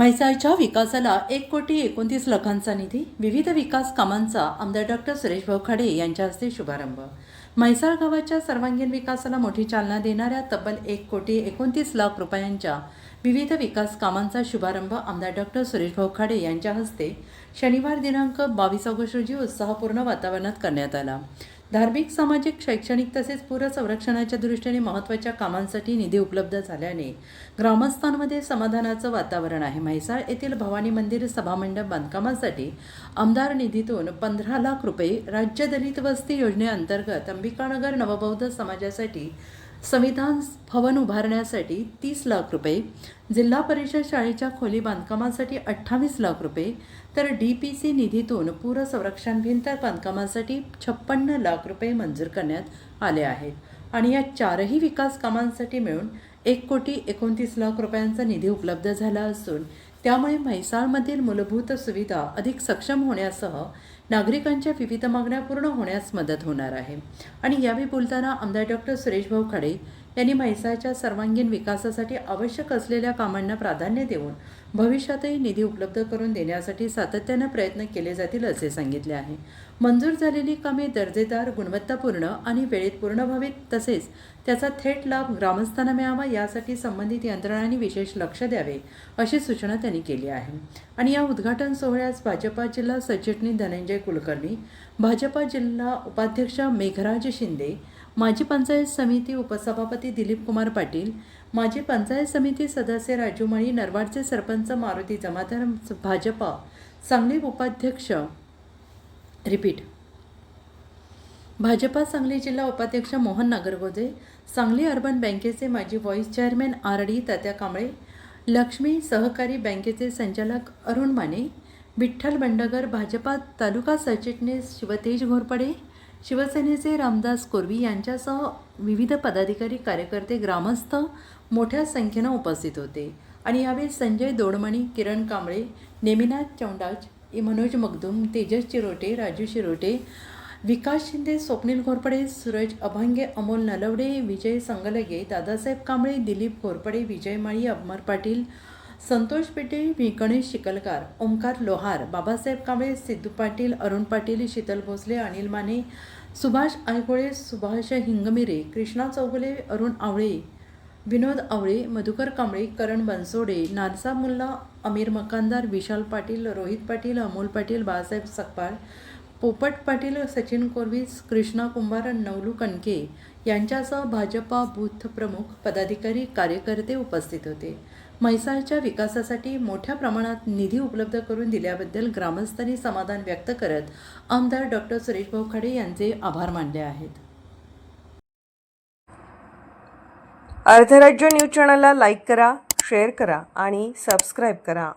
म्हैसाळच्या विकासाला 1,29,00,00,000चा निधी, विविध विकास कामांचा आमदार डॉक्टर सुरेश भाऊ खाडे यांच्या हस्ते शुभारंभ। म्हैसाळ गावाच्या सर्वांगीण विकासाला मोठी चालना देणाऱ्या तब्बल 1,29,00,000 रुपयांच्या विविध विकास कामांचा शुभारंभ आमदार डॉक्टर सुरेश भाऊ खाडे यांच्या हस्ते शनिवार दिनांक 22 ऑगस्ट रोजी उत्साहपूर्ण वातावरणात करण्यात आला। धार्मिक, सामाजिक, शैक्षणिक तसेच पूर संरक्षणाच्या दृष्टीने महत्त्वाच्या कामांसाठी निधी उपलब्ध झाल्याने ग्रामस्थांमध्ये समाधानाचं वातावरण आहे। म्हैसाळ येथील भवानी मंदिर सभामंडप बांधकामासाठी आमदार निधीतून 15 लाख रुपये, राज्य दलित वस्ती योजनेअंतर्गत अंबिकानगर नवबौद्ध समाजासाठी संविधान भवन उभारण्यासाठी 30 लाख रुपये, जिल्हा परिषद शाळेच्या खोली बांधकामासाठी 28 लाख रुपये, तर DPC निधीतून पूर संरक्षण भिंत बांधकामासाठी 56 लाख रुपये मंजूर करण्यात आले आहेत आणि या चारही विकास कामांसाठी मिळून 1,29,00,000 रुपयांचा निधी उपलब्ध झाला असून त्यामुळे म्हैसाळमधील मूलभूत सुविधा अधिक सक्षम होण्यासह नागरिकांच्या विविध मागण्या पूर्ण होण्यास मदत होणार आहे। आणि यावेळी बोलताना आमदार डॉक्टर सुरेश भाऊ खाडे यांनी म्हैसाळच्या सर्वांगीण विकासासाठी आवश्यक असलेल्या कामांना प्राधान्य देऊन भविष्यातही निधी उपलब्ध करून देण्यासाठी सातत्याने प्रयत्न केले जातील असे सांगितले आहे। मंजूर झालेली कामे दर्जेदार, गुणवत्तापूर्ण आणि वेळेत पूर्ण व्हावीत, तसेच त्याचा थेट लाभ ग्रामस्थांना मिळावा यासाठी संबंधित यंत्रणांनी विशेष लक्ष द्यावे अशी सूचना त्यांनी केली आहे। आणि या उद्घाटन सोहळ्यास भाजपा जिल्हा सरचिटणीस धनंजय कुलकर्णी, भाजपा जिल्हा उपाध्यक्ष मेघराज शिंदे, माजी पंचायत समिती उपसभापती दिलीप कुमार पाटील, माजी पंचायत समिती सदस्य राजू मळी, नरवाडचे सरपंच मारुती जमादार, भाजपा सांगली उपाध्यक्ष भाजपा सांगली जिल्हा उपाध्यक्ष मोहन नागरगोजे, सांगली अर्बन बँकेचे माजी व्हाईस चेअरमॅन RD तात्या कांबळे, लक्ष्मी सहकारी बँकेचे संचालक अरुण माने, विठ्ठल बंडगर, भाजपा तालुका सरचिटणीस शिवतेज घोरपडे, शिवसेनेचे रामदास कोरवी यांच्यासह विविध पदाधिकारी, कार्यकर्ते, ग्रामस्थ मोठ्या संख्येने उपस्थित होते। आणि यावेळी संजय दोडमणी, किरण कांबळे, नेमिनाथ चौंडाज, मनोज मगदूम, तेजस चिरोटे, राजू शिरोटे, विकास शिंदे, स्वप्नील घोरपडे, सूरज अभंगे, अमोल नलवडे, विजय संगलगे, दादासाहेब कांबळे, दिलीप घोरपडे, विजय माळी, अमर पाटील, संतोष पेटे, गणेश शिकलकार, ओमकार लोहार, बाबासाहेब कांबळे, सिद्धू पाटील, अरुण पाटील, शीतल भोसले, अनिल माने, सुभाष आयगोळे, सुभाष हिंगमिरे, कृष्णा चौगुले, अरुण आवळे, विनोद आवळे, मधुकर कांबळे, करण बनसोडे, नारसा मुल्ला, अमीर मकानदार, विशाल पाटील, रोहित पाटील, अमोल पाटील, बाळासाहेब सकपाळ, पोपट पाटील, सचिन कोरवी, कृष्णा कुंभार, नवलू कणके यांच्यासह भाजपा बूथ प्रमुख, पदाधिकारी, कार्यकर्ते उपस्थित होते। म्हैसाळच्या विकासासाठी मोठ्या प्रमाणात निधी उपलब्ध करून दिल्याबद्दल ग्रामस्थांनी समाधान व्यक्त करत आमदार डॉक्टर सुरेश भाऊ खाडे यांचे आभार मानले आहेत। अर्धराज्य न्यूज चॅनलला लाईक करा, शेअर करा आणि सबस्क्राईब करा।